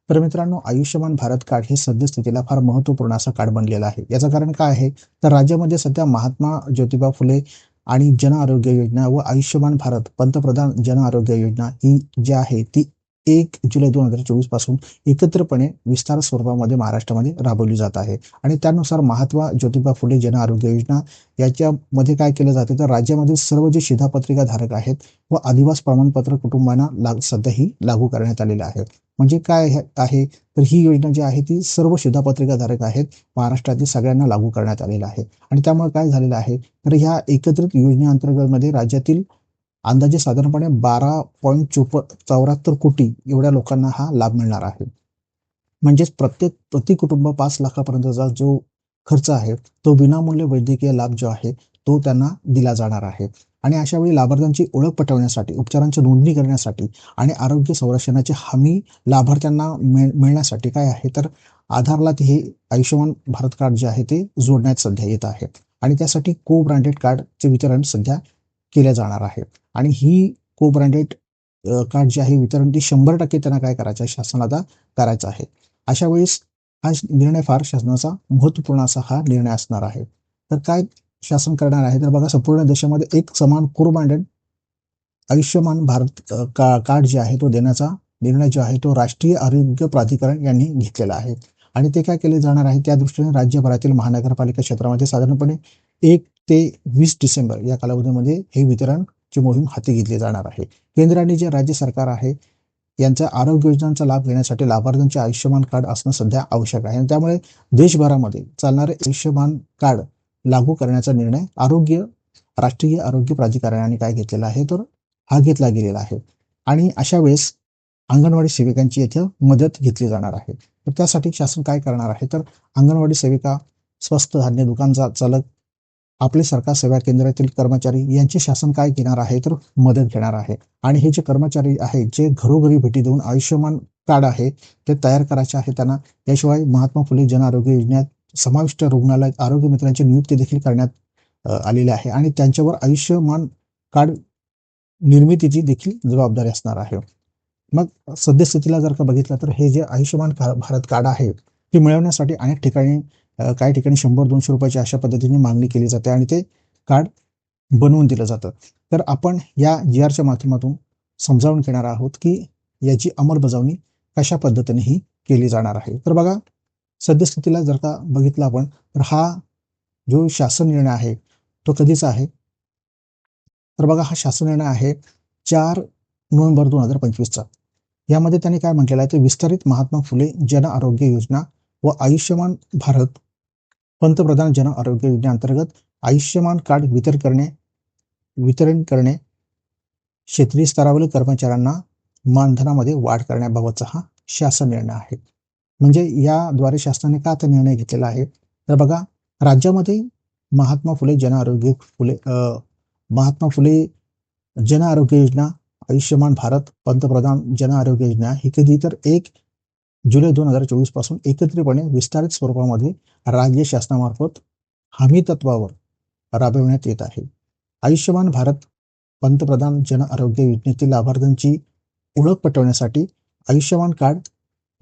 तर मित्रांनो, आयुष्यमान भारत कार्ड हे सद्यस्थितीला फार महत्त्वपूर्ण असं कार्ड बनलेलं आहे. याचं कारण काय आहे, तर राज्यामध्ये सध्या महात्मा ज्योतिबा फुले आणि जन आरोग्य योजना व आयुष्यमान भारत पंतप्रधान जन आरोग्य योजना ही जी आहे ती 1 जुलै 2024 पासून एकत्रितपणे विस्तार स्वरूपामध्ये महाराष्ट्रामध्ये राबवली जात आहे. आणि त्यानुसार महात्मा ज्योतिबा फुले जन आरोग्य योजना याच्यामध्ये काय केलं जाते, तर राज्यामधील सर्व जे शिधापत्रिका धारक आहेत व अधिवास प्रमाणपत्र कुटुंबांना सध्या ही लागू करण्यात आलेलं आहे. म्हणजे काय आहे, तर ही योजना जी आहे ती सर्व शिधापत्रिकाधारक आहेत महाराष्ट्रातील सगळ्यांना लागू करण्यात आलेलं आहे. आणि त्यामुळे काय झालेलं आहे, तर ह्या एकत्रित योजनेअंतर्गत राज्यातील अंदाजे साधारणपणे 12.74 कोटी एवढ्या लोकांना हा लाभ मिळणार आहे. म्हणजेच प्रति कुटुंब 5 लाखापर्यंतचा जो खर्च आहे तो विनामूल्य वैद्यकीय लाभ जो आहे तो त्यांना दिला जाणार आहे. आणि अशा वेळी लाभार्थ्यांची ओळख पटवण्यासाठी, उपचारांची नोंदणी करण्यासाठी आणि आरोग्य संरक्षणाची हमी लाभार्थ्यांना मिळण्यासाठी काय आहे, तर आधारला हे आयुष्यमान भारत कार्ड जे आहे ते जोडण्यात सध्या येत आहे. आणि त्यासाठी को ब्रँडेड कार्डचे वितरण सध्या केले जाणार आहे. आणि ही को ब्रँडेड कार्ड जे आहे वितरण ती 100% त्यांना काय करायचं आहे, शासनाला करायचं आहे. अशा वेळेस हा निर्णय फार शासनाचा महत्त्वपूर्ण असा हा निर्णय असणार आहे. तर काय शासन करणार आहे, तर बघा संपूर्ण देशामध्ये एक समान को ब्रँडेड आयुष्यमान भारत कार्ड जे आहे तो देण्याचा निर्णय जो आहे तो राष्ट्रीय आरोग्य प्राधिकरण यांनी घेतलेला आहे. आणि ते काय केले जाणार आहे, त्या दृष्टीने राज्यभरातील महानगरपालिका क्षेत्रामध्ये साधारणपणे 1 ते 20 डिसेंबर या कालावधीमध्ये हे वितरणची मोहीम हाती घेतली जाणार आहे. केंद्र आणि जे राज्य सरकार आहे यांच्या आरोग्य योजनांचा लाभ घेण्यासाठी लाभार्थ्यांचे आयुष्यमान कार्ड असणं सध्या आवश्यक आहे. आणि त्यामुळे देशभरामध्ये चालणारे आयुष्यमान कार्ड लागू करण्याचा निर्णय राष्ट्रीय आरोग्य प्राधिकरणाने काय घेतलेला आहे, तर हा घेतला गेलेला आहे. आणि अशा वेळेस अंगणवाडी सेविकांची येथे मदत घेतली जाणार आहे. तर त्यासाठी शासन काय करणार आहे, तर अंगणवाडी सेविका, स्वस्त धान्य दुकान चालक, आपले सरकार सेवा केंद्रातील कर्मचारी यांची शासन काय घेणार आहे, तर मदत घेणार आहे. आणि हे जे कर्मचारी आहेत जे घरोघरी भेटी देऊन आयुष्यमान कार्ड आहे ते तयार करायचे आहे त्यांना. याशिवाय महात्मा फुले जन आरोग्य योजनेत समाविष्ट रुग्णालय आरोग्य मित्रांची नियुक्ती देखील करण्यात आलेली आहे. आणि त्यांच्यावर आयुष्यमान कार्ड निर्मितीची देखील जबाबदारी असणार आहे. मग सद्यस्थितीला जर का बघितलं तर हे जे आयुष्यमान भारत कार्ड आहे ते मिळवण्यासाठी अनेक ठिकाणी काही ठिकाणी 100-200 रुपयाची अशा पद्धतीने मागणी केली जाते आणि ते कार्ड बनवून दिलं जातं. तर आपण या GRच्या माध्यमातून समजावून घेणार आहोत की याची अंमलबजावणी कशा पद्धतीने ही केली जाणार आहे. तर बघा, सद्यस्थितीला जर का बघितलं आपण तर हा जो शासन निर्णय आहे तो कधीचा आहे, तर बघा हा शासन निर्णय आहे 4 नोव्हेंबर 2025चा. यामध्ये त्यांनी काय म्हटलेलं आहे, ते विस्तारित महात्मा फुले जन आरोग्य योजना व आयुष्यमान भारत पंतप्रधान जन आरोग्य योजनेअंतर्गत आयुष्यमान कार्ड वितरण करणे, क्षेत्रीय स्तरावरील कर्मचाऱ्यांना मानधनामध्ये वाढ करण्याबाबतचा हा शासन निर्णय आहे. म्हणजे याद्वारे शासनाने का आता निर्णय घेतलेला आहे, तर बघा राज्यामध्ये महात्मा फुले जन आरोग्य योजना, आयुष्यमान भारत पंतप्रधान जन आरोग्य योजना ही कधी तर 1 जुलै 2024 पासून एकत्रितपणे विस्तारित स्वरूपामध्ये राज्य शासनामार्फत हमी तत्वावर राबविण्यात येत आहे. आयुष्यमान भारत पंतप्रधान जन आरोग्य योजनेतील लाभार्थ्यांची ओळख पटवण्यासाठी आयुष्यमान कार्ड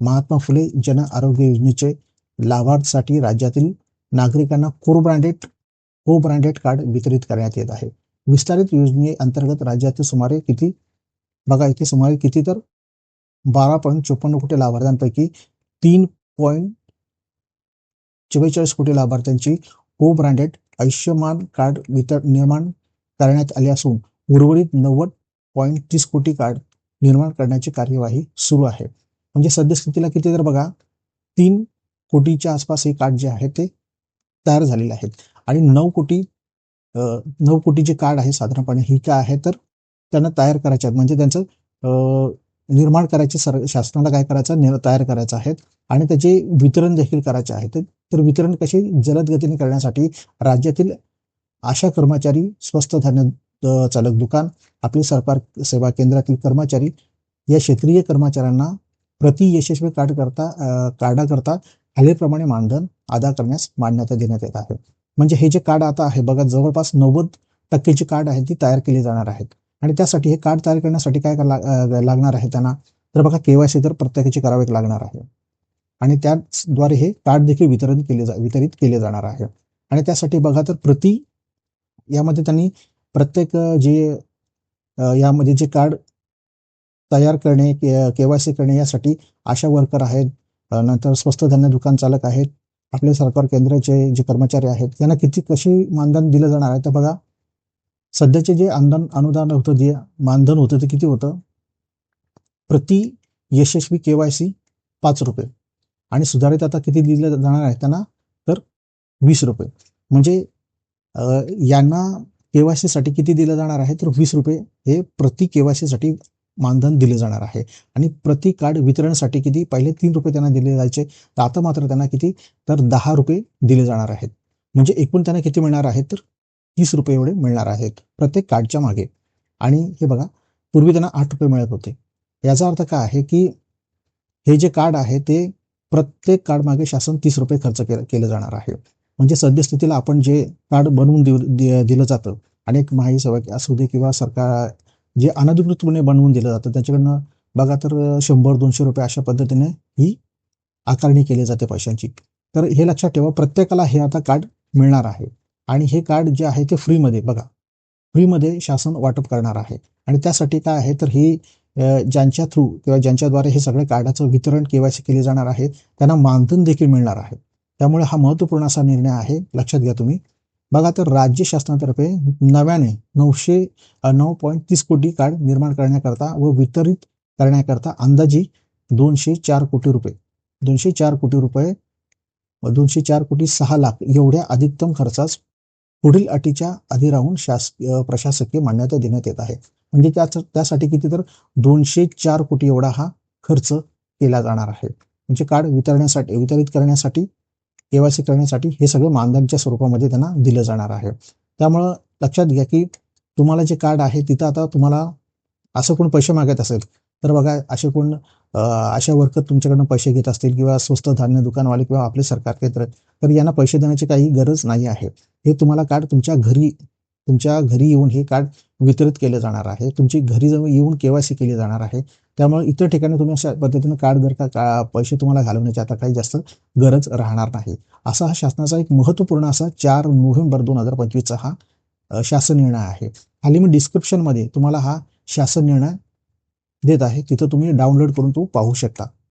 महात्मा फुले जन आरोग्य योजनेचे लाभार्थीसाठी राज्यातील नागरिकांना को ब्रँडेड कार्ड वितरित करण्यात येत आहे. विस्तारित योजनेअंतर्गत राज्यातील सुमारे किती तर 12.54 कोटी लाभार्थ्यांपैकी 3.44 कोटी लाभार्थ्यांची को ब्रँडेड आयुष्यमान कार्ड निर्माण करण्यात आले असून उर्वरित 90.30 कोटी कार्ड निर्माण करण्याची कार्यवाही सुरू आहे. म्हणजे सद्यस्थितीला किती तर बघा 3 कोटीच्या आसपास हे कार्ड जे आहे ते तयार झालेले आहेत. आणि 9 कोटी जे कार्ड आहे साधारणपणे ही काय आहे, तर त्यांना तयार करायचे आहेत. म्हणजे त्यांचं निर्माण करायचे, शासनाला काय करायचं, तयार करायचं आहे आणि त्याचे वितरण देखील करायचे आहे. तर वितरण कसे जलद गतीने करण्यासाठी राज्यातील आशा कर्मचारी, स्वस्त धान्य चालक दुकान, आपले सरकार सेवा केंद्रातील कर्मचारी या क्षेत्रीय कर्मचाऱ्यांना प्रति यशस्वी कार्डाकरता खालीलप्रमाणे मानधन अदा करण्यास मान्यता देण्यात येत आहे. म्हणजे हे जे कार्ड आता आहे बघा, जवळपास 90% कार्ड आहेत ती तयार केली जाणार आहेत. आणि त्यासाठी हे कार्ड तयार करण्यासाठी काय लागणार आहे त्यांना, तर बघा केवायसी तर प्रत्येकाची करावे लागणार आहे आणि त्याद्वारे हे कार्ड देखील वितरित केले जाणार आहे. आणि त्यासाठी बघा तर यामध्ये त्यांनी प्रत्येक यामध्ये जे कार्ड तयार करणे, केवायसी करणे यासाठी आशा वर्कर आहेत, नंतर स्वस्त धान्य दुकान चालक आहेत, आपले सरकार केंद्राचे जे कर्मचारी आहेत, त्यांना कशी मानधन दिलं जाणार आहे. तर बघा सध्याचे जे अनुदान होतं, जे मानधन होतं ते किती होतं? प्रति यशस्वी केवायसी ₹5 आणि सुधारित आता किती दिलं जाणार आहे त्यांना? तर ₹20. म्हणजे यांना केवायसी साठी किती दिलं जाणार आहे? तर ₹20 हे प्रति केवायसी साठी मानधन दिले जाणार आहे. आणि प्रति कार्ड वितरणसाठी किती? पहिले ₹3 त्यांना दिले जायचे, तर आता मात्र त्यांना किती? तर ₹10 दिले जाणार आहेत. म्हणजे एकूण त्यांना किती मिळणार आहेत? तर ₹30 एवढे मिळणार आहेत प्रत्येक कार्डच्या मागे. आणि हे बघा, पूर्वी त्यांना ₹8 मिळत होते. याचा अर्थ काय आहे, की हे जे कार्ड आहे ते प्रत्येक कार्ड मागे शासन ₹30 खर्च केलं जाणार आहे. म्हणजे सद्यस्थितीला आपण जे कार्ड बनवून दिलं जातं, अनेक माही सेवक असू दे किंवा सरकार जे अनधिकृतपणे बनवून दिलं जातं त्याच्याकडनं बघा तर ₹100-200 अशा पद्धतीने ही आकारणी केली जाते पैशांची. तर हे लक्षात ठेवा, प्रत्येकाला हे आता कार्ड मिळणार आहे. आणि हे कार्ड जे आहे ते फ्रीमध्ये बघा, फ्रीमध्ये शासन वाटप करणार आहे. आणि त्यासाठी काय आहे तर ही ज्यांच्या थ्रू किंवा ज्यांच्याद्वारे हे सगळे कार्डाचं वितरण केवायसी केले जाणार आहे त्यांना मानधन देखील मिळणार आहे. त्यामुळे हा महत्त्वपूर्ण असा निर्णय आहे, लक्षात घ्या तुम्ही. बघा तर राज्य शासनातर्फे नव्याने 9.30 कोटी कार्ड निर्माण करण्याकरता व वितरित करण्याकरता अंदाजे ₹204 कोटी 204 कोटी 6 लाख एवढ्या अधिकतम खर्चास पुढील अटीच्या आधी राहून प्रशासकीय मान्यता देण्यात येत आहे. म्हणजे त्यासाठी किती? तर 204 कोटी एवढा हा खर्च केला जाणार आहे. म्हणजे कार्ड वितरित करण्यासाठी, केवायसी करण्यासाठी हे सगळं मानधनच्या स्वरूपामध्ये त्यांना दिलं जाणार आहे. त्यामुळं लक्षात घ्या, की तुम्हाला जे कार्ड आहे तिथं आता तुम्हाला असं कोण पैसे मागत असेल तर बघा, अशा वर्कर तुमच्याकडनं पैसे घेत असतील किंवा स्वस्त धान्य दुकानवाले किंवा आपले सरकार केंद्र, तर यांना पैसे देण्याची काही गरज नाही आहे. हे तुम्हाला कार्ड तुमच्या घरी येऊन हे कार्ड वितरित केलं जाणार आहे. तुमची घरी येऊन केवायसी केली जाणार आहे. त्यामुळे इतर ठिकाणी तुम्ही अशा पद्धतीने कार्ड जर का पैसे तुम्हाला घालवण्याची आता काही जास्त गरज राहणार नाही. असा हा शासनाचा एक महत्त्वपूर्ण असा 4 नोव्हेंबर 2025चा हा शासन निर्णय आहे. खाली मी डिस्क्रिप्शनमध्ये तुम्हाला हा शासन निर्णय देत आहे, तिथं तुम्ही डाउनलोड करून तो पाहू शकता.